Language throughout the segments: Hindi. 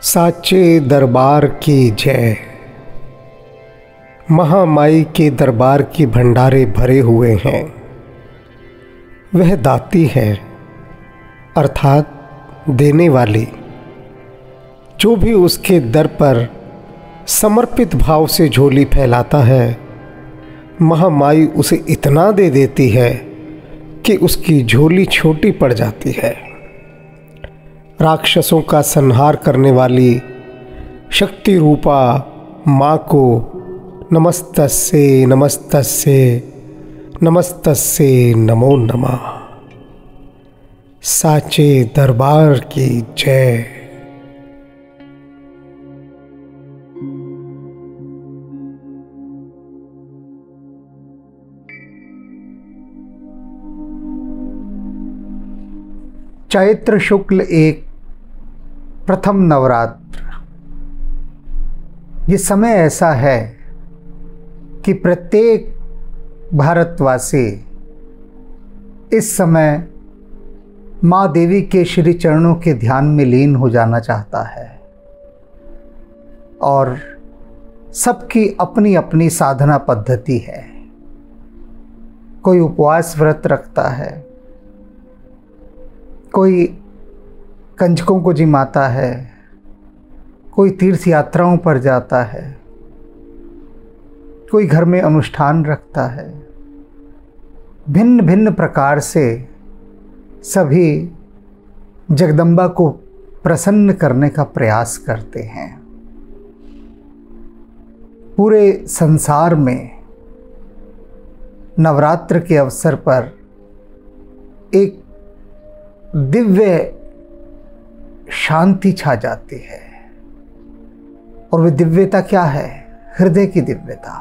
साचे दरबार की जय। महामाई के दरबार की भंडारे भरे हुए हैं। वह दाती है अर्थात देने वाली। जो भी उसके दर पर समर्पित भाव से झोली फैलाता है, महामाई उसे इतना दे देती है कि उसकी झोली छोटी पड़ जाती है। राक्षसों का संहार करने वाली शक्ति रूपा माँ को नमस्तस्ये नमस्तस्ये नमस्तस्ये नमो नमः। साचे दरबार की जय। चैत्र शुक्ल एक प्रथम नवरात्र। ये समय ऐसा है कि प्रत्येक भारतवासी इस समय माँ देवी के श्री चरणों के ध्यान में लीन हो जाना चाहता है और सबकी अपनी अपनी साधना पद्धति है। कोई उपवास व्रत रखता है, कोई कंजकों को जिमाता है, कोई तीर्थ यात्राओं पर जाता है, कोई घर में अनुष्ठान रखता है। भिन्न भिन्न प्रकार से सभी जगदम्बा को प्रसन्न करने का प्रयास करते हैं। पूरे संसार में नवरात्र के अवसर पर एक दिव्य शांति छा जाती है। और वह दिव्यता क्या है? हृदय की दिव्यता।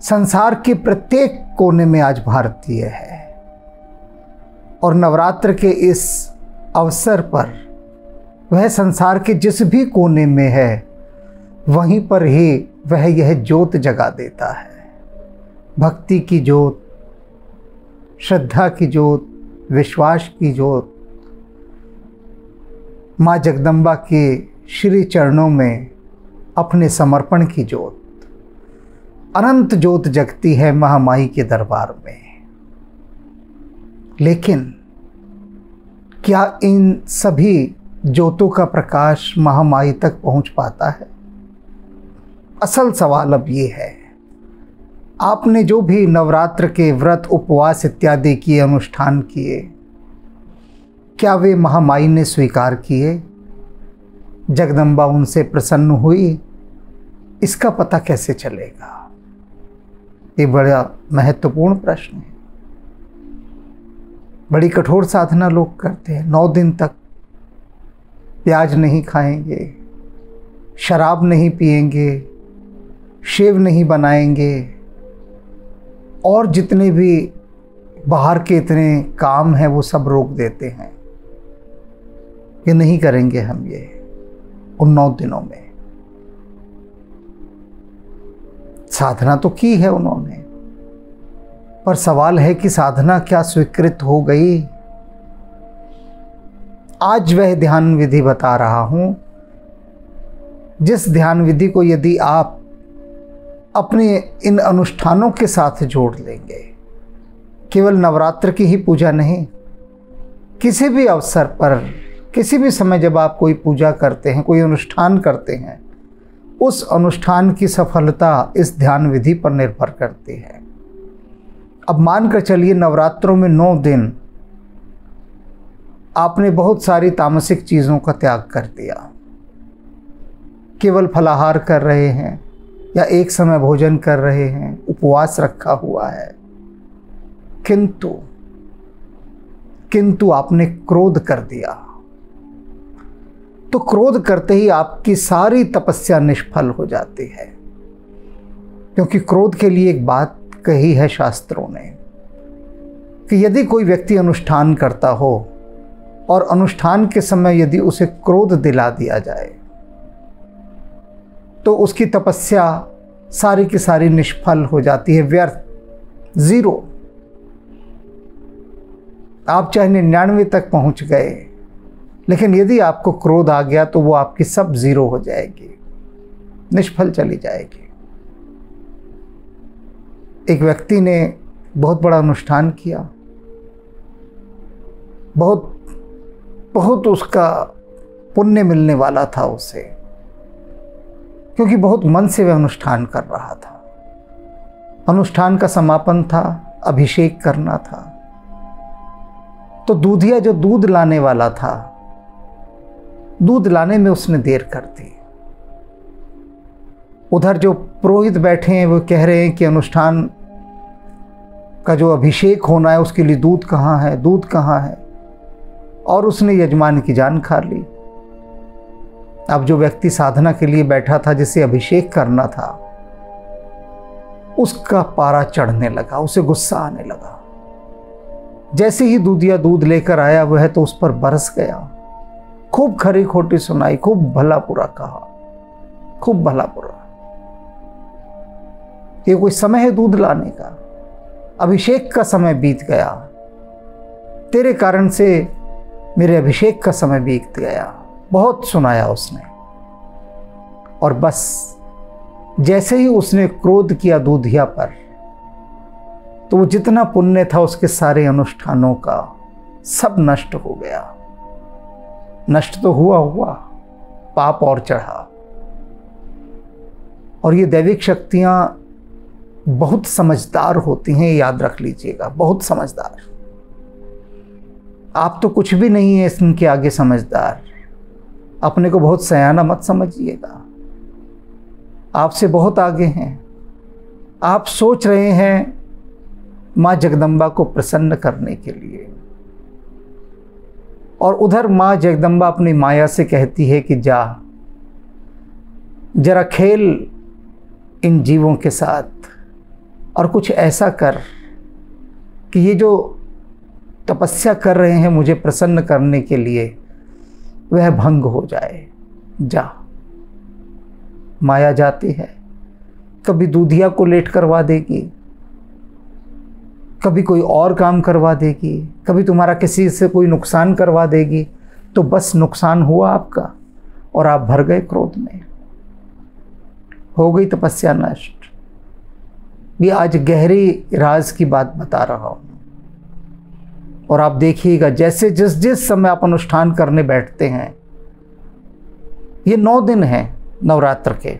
संसार के प्रत्येक कोने में आज भारतीय है और नवरात्र के इस अवसर पर वह संसार के जिस भी कोने में है वहीं पर ही वह यह ज्योत जगा देता है। भक्ति की ज्योत, श्रद्धा की ज्योत, विश्वास की ज्योत, माँ जगदम्बा के श्री चरणों में अपने समर्पण की ज्योत, अनंत ज्योत जगती है महामाई के दरबार में। लेकिन क्या इन सभी ज्योतों का प्रकाश महामाई तक पहुंच पाता है? असल सवाल अब ये है, आपने जो भी नवरात्र के व्रत, उपवास इत्यादि किए, अनुष्ठान किए, क्या वे महामाई ने स्वीकार किए? जगदम्बा उनसे प्रसन्न हुई? इसका पता कैसे चलेगा? ये बड़ा महत्वपूर्ण प्रश्न है। बड़ी कठोर साधना लोग करते हैं। 9 दिन तक प्याज नहीं खाएंगे, शराब नहीं पिएंगे, शेव नहीं बनाएंगे और जितने भी बाहर के इतने काम हैं वो सब रोक देते हैं। ये नहीं करेंगे हम ये उन 9 दिनों में। साधना तो की है उन्होंने, पर सवाल है कि साधना क्या स्वीकृत हो गई? आज वह ध्यान विधि बता रहा हूं, जिस ध्यान विधि को यदि आप अपने इन अनुष्ठानों के साथ जोड़ लेंगे, केवल नवरात्र की ही पूजा नहीं, किसी भी अवसर पर, किसी भी समय जब आप कोई पूजा करते हैं, कोई अनुष्ठान करते हैं, उस अनुष्ठान की सफलता इस ध्यान विधि पर निर्भर करती है। अब मानकर चलिए नवरात्रों में 9 दिन आपने बहुत सारी तामसिक चीज़ों का त्याग कर दिया, केवल फलाहार कर रहे हैं या एक समय भोजन कर रहे हैं, उपवास रखा हुआ है, किंतु आपने क्रोध कर दिया, तो क्रोध करते ही आपकी सारी तपस्या निष्फल हो जाती है। क्योंकि क्रोध के लिए एक बात कही है शास्त्रों ने कि यदि कोई व्यक्ति अनुष्ठान करता हो और अनुष्ठान के समय यदि उसे क्रोध दिला दिया जाए तो उसकी तपस्या सारी की सारी निष्फल हो जाती है, व्यर्थ, 0। आप चाहे 99 तक पहुंच गए लेकिन यदि आपको क्रोध आ गया तो वो आपकी सब जीरो हो जाएगी, निष्फल चली जाएगी। एक व्यक्ति ने बहुत बड़ा अनुष्ठान किया, बहुत बहुत उसका पुण्य मिलने वाला था उसे, क्योंकि बहुत मन से वह अनुष्ठान कर रहा था। अनुष्ठान का समापन था, अभिषेक करना था। तो दूधिया जो दूध लाने वाला था, दूध लाने में उसने देर कर दी। उधर जो पुरोहित बैठे हैं वो कह रहे हैं कि अनुष्ठान का जो अभिषेक होना है उसके लिए दूध कहाँ है, दूध कहाँ है, और उसने यजमान की जान खा ली। अब जो व्यक्ति साधना के लिए बैठा था, जिसे अभिषेक करना था, उसका पारा चढ़ने लगा, उसे गुस्सा आने लगा। जैसे ही दूधिया दूध लेकर आया वह तो उस पर बरस गया, खूब खरी खोटी सुनाई, खूब भला बुरा कहा, खूब भला बुरा। ये कोई समय है दूध लाने का? अभिषेक का समय बीत गया, तेरे कारण से मेरे अभिषेक का समय बीत गया। बहुत सुनाया उसने, और बस जैसे ही उसने क्रोध किया दूधिया पर, तो वो जितना पुण्य था उसके सारे अनुष्ठानों का सब नष्ट हो गया। नष्ट तो हुआ हुआ, पाप और चढ़ा। और ये दैविक शक्तियां बहुत समझदार होती हैं, याद रख लीजिएगा, बहुत समझदार। आप तो कुछ भी नहीं है इनके आगे समझदार। अपने को बहुत सयाना मत समझिएगा, आपसे बहुत आगे हैं। आप सोच रहे हैं माँ जगदम्बा को प्रसन्न करने के लिए, और उधर माँ जगदम्बा अपनी माया से कहती है कि जा जरा खेल इन जीवों के साथ, और कुछ ऐसा कर कि ये जो तपस्या कर रहे हैं मुझे प्रसन्न करने के लिए, वह भंग हो जाए। जा। माया जाती है, कभी दूधिया को लेट करवा देगी, कभी कोई और काम करवा देगी, कभी तुम्हारा किसी से कोई नुकसान करवा देगी। तो बस नुकसान हुआ आपका, और आप भर गए क्रोध में, हो गई तपस्या नष्ट। ये आज गहरी राज की बात बता रहा हूं, और आप देखिएगा जैसे जिस समय आप अनुष्ठान करने बैठते हैं, ये 9 दिन हैं नवरात्र के,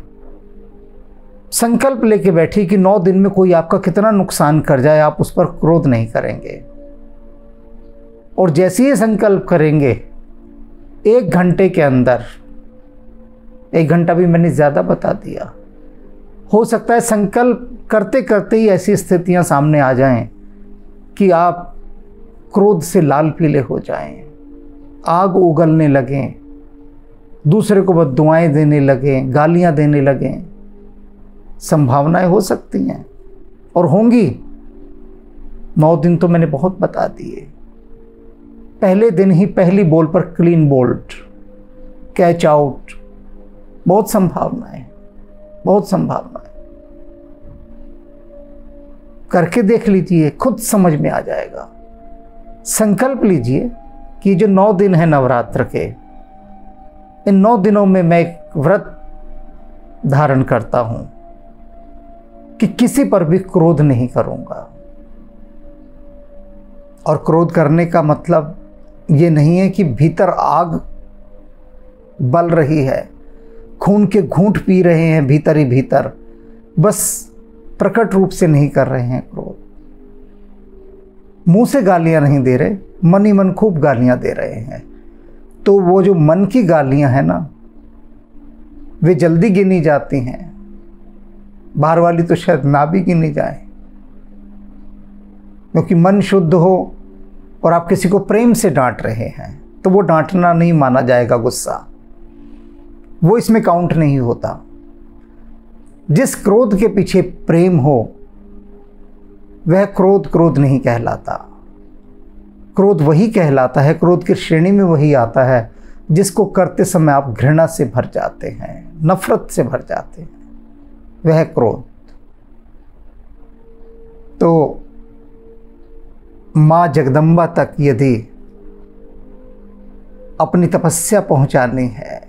संकल्प लेके बैठिए कि 9 दिन में कोई आपका कितना नुकसान कर जाए, आप उस पर क्रोध नहीं करेंगे। और जैसे ही संकल्प करेंगे, 1 घंटे के अंदर, 1 घंटा भी मैंने ज़्यादा बता दिया, हो सकता है संकल्प करते करते ही ऐसी स्थितियां सामने आ जाएं कि आप क्रोध से लाल पीले हो जाएं, आग उगलने लगें, दूसरे को बद्दुआएं देने लगें, गालियां देने लगें। संभावनाएं हो सकती हैं और होंगी। 9 दिन तो मैंने बहुत बता दिए। पहले दिन ही पहली बॉल पर क्लीन बोल्ड, कैच आउट, बहुत संभावनाएं, बहुत संभावनाएं। करके देख लीजिए, खुद समझ में आ जाएगा। संकल्प लीजिए कि जो 9 दिन है नवरात्र के, इन 9 दिनों में मैं एक व्रत धारण करता हूं कि किसी पर भी क्रोध नहीं करूंगा। और क्रोध करने का मतलब ये नहीं है कि भीतर आग बल रही है, खून के घूंट पी रहे हैं भीतर ही भीतर, बस प्रकट रूप से नहीं कर रहे हैं क्रोध। मुंह से गालियां नहीं दे रहे, मन ही मन खूब गालियां दे रहे हैं। तो वो जो मन की गालियां हैं ना, वे जल्दी गिनी जाती हैं, बाहर वाली तो शायद ना भी गिनी जाए। क्योंकि मन शुद्ध हो और आप किसी को प्रेम से डांट रहे हैं तो वो डांटना नहीं माना जाएगा, गुस्सा, वो इसमें काउंट नहीं होता। जिस क्रोध के पीछे प्रेम हो वह क्रोध क्रोध नहीं कहलाता। क्रोध वही कहलाता है, क्रोध की श्रेणी में वही आता है जिसको करते समय आप घृणा से भर जाते हैं, नफरत से भर जाते हैं, वह क्रोध। तो माँ जगदम्बा तक यदि अपनी तपस्या पहुंचानी है,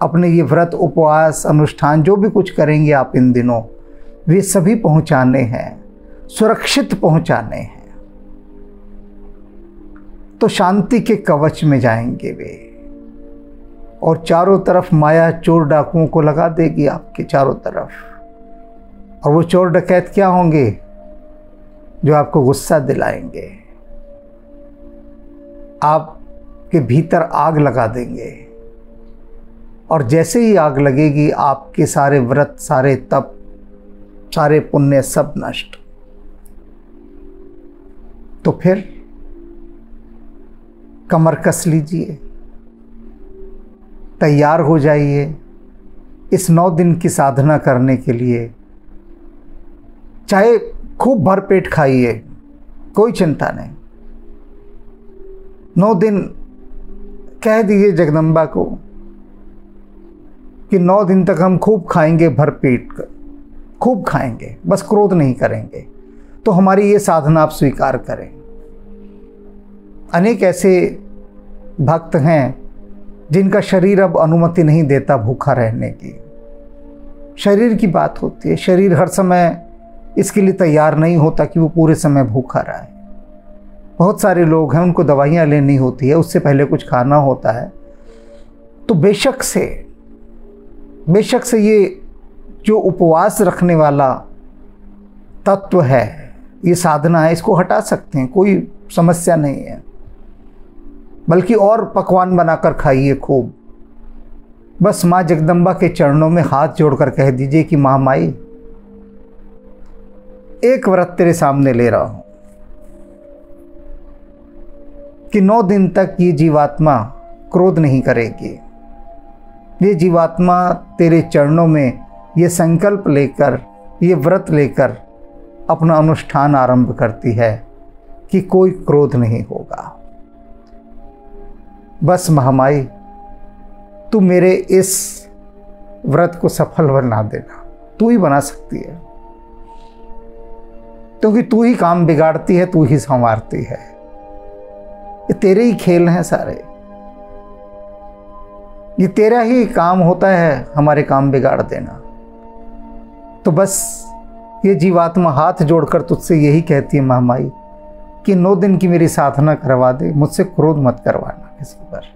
अपने ये व्रत उपवास अनुष्ठान जो भी कुछ करेंगे आप इन दिनों, वे सभी पहुंचाने हैं, सुरक्षित पहुंचाने हैं। तो शांति के कवच में जाएंगे वे, और चारों तरफ माया चोर डाकुओं को लगा देगी आपके चारों तरफ। और वो चोर डकैत क्या होंगे? जो आपको गुस्सा दिलाएंगे, आपके भीतर आग लगा देंगे, और जैसे ही आग लगेगी आपके सारे व्रत, सारे तप, सारे पुण्य सब नष्ट। तो फिर कमर कस लीजिए, तैयार हो जाइए इस 9 दिन की साधना करने के लिए। चाहे खूब भरपेट खाइए, कोई चिंता नहीं। 9 दिन कह दीजिए जगदम्बा को कि 9 दिन तक हम खूब खाएंगे, भरपेट खूब खाएंगे, बस क्रोध नहीं करेंगे। तो हमारी ये साधना आप स्वीकार करें। अनेक ऐसे भक्त हैं जिनका शरीर अब अनुमति नहीं देता भूखा रहने की। शरीर की बात होती है, शरीर हर समय इसके लिए तैयार नहीं होता कि वो पूरे समय भूखा रहे। बहुत सारे लोग हैं उनको दवाइयाँ लेनी होती है, उससे पहले कुछ खाना होता है। तो बेशक से ये जो उपवास रखने वाला तत्व है, ये साधना है, इसको हटा सकते हैं, कोई समस्या नहीं है। बल्कि और पकवान बनाकर खाइए खूब। बस माँ जगदम्बा के चरणों में हाथ जोड़कर कह दीजिए कि माँ माई, एक व्रत तेरे सामने ले रहा हूं कि 9 दिन तक ये जीवात्मा क्रोध नहीं करेगी। ये जीवात्मा तेरे चरणों में ये संकल्प लेकर, ये व्रत लेकर अपना अनुष्ठान आरंभ करती है कि कोई क्रोध नहीं होगा। बस महामाई, तू मेरे इस व्रत को सफल बना देना। तू ही बना सकती है, क्योंकि तू ही काम बिगाड़ती है, तू ही संवारती है। ये तेरे ही खेल हैं सारे, ये तेरा ही काम होता है हमारे काम बिगाड़ देना। तो बस ये जीवात्मा हाथ जोड़कर तुझसे यही कहती है महामाई कि 9 दिन की मेरी साधना करवा दे, मुझसे क्रोध मत करवाना किसी पर।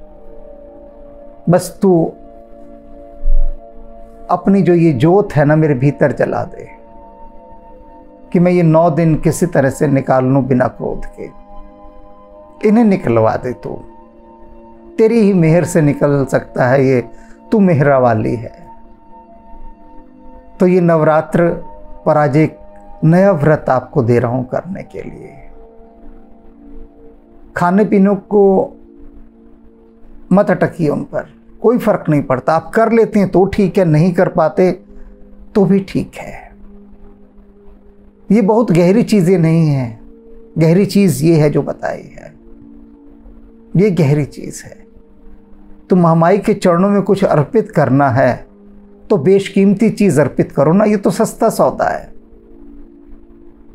बस तू अपनी जो ये जोत है ना मेरे भीतर जला दे कि मैं ये 9 दिन किसी तरह से निकाल लूं बिना क्रोध के। इन्हें निकलवा दे तू, तेरी ही मेहर से निकल सकता है ये, तू मेहरा वाली है। तो ये नवरात्र पर आज एक नया व्रत आपको दे रहा हूं करने के लिए। खाने पीने को मत अटकिए उन पर, कोई फर्क नहीं पड़ता। आप कर लेते हैं तो ठीक है, नहीं कर पाते तो भी ठीक है। ये बहुत गहरी चीज़ें नहीं हैं, गहरी चीज़ ये है जो बताई है, ये गहरी चीज़ है। तो महामाई के चरणों में कुछ अर्पित करना है तो बेशकीमती चीज़ अर्पित करो ना। ये तो सस्ता सौदा है,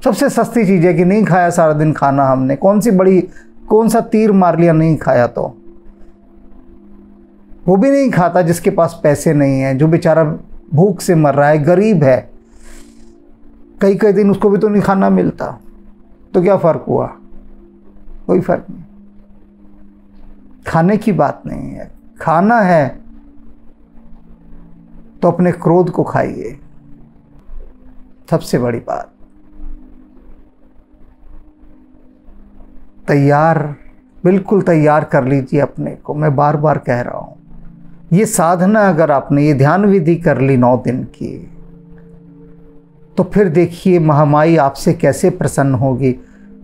सबसे सस्ती चीज़ है कि नहीं खाया सारा दिन खाना हमने, कौन सा तीर मार लिया नहीं खाया। तो वो भी नहीं खाता जिसके पास पैसे नहीं है, जो बेचारा भूख से मर रहा है, गरीब है, कई दिन उसको भी तो नहीं खाना मिलता। तो क्या फ़र्क हुआ? कोई फ़र्क नहीं। खाने की बात नहीं है, खाना है तो अपने क्रोध को खाइए, सबसे बड़ी बात। तैयार, बिल्कुल तैयार कर लीजिए अपने को। मैं बार बार कह रहा हूँ, ये साधना अगर आपने ये ध्यान विधि कर ली 9 दिन की, तो फिर देखिए महामाई आपसे कैसे प्रसन्न होगी।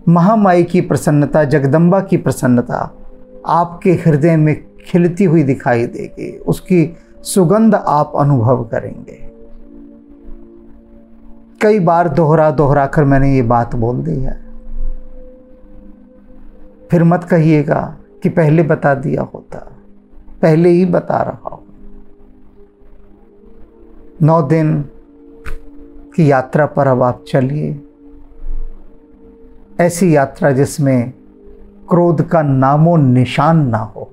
महामाई की प्रसन्नता, जगदम्बा की प्रसन्नता आपके हृदय में खिलती हुई दिखाई देगी, उसकी सुगंध आप अनुभव करेंगे। कई बार दोहरा कर मैंने ये बात बोल दी है, फिर मत कहिएगा कि पहले बता दिया होता, पहले ही बता रहा हूं। 9 दिन की यात्रा पर अब आप चलिए, ऐसी यात्रा जिसमें क्रोध का नामो निशान ना हो।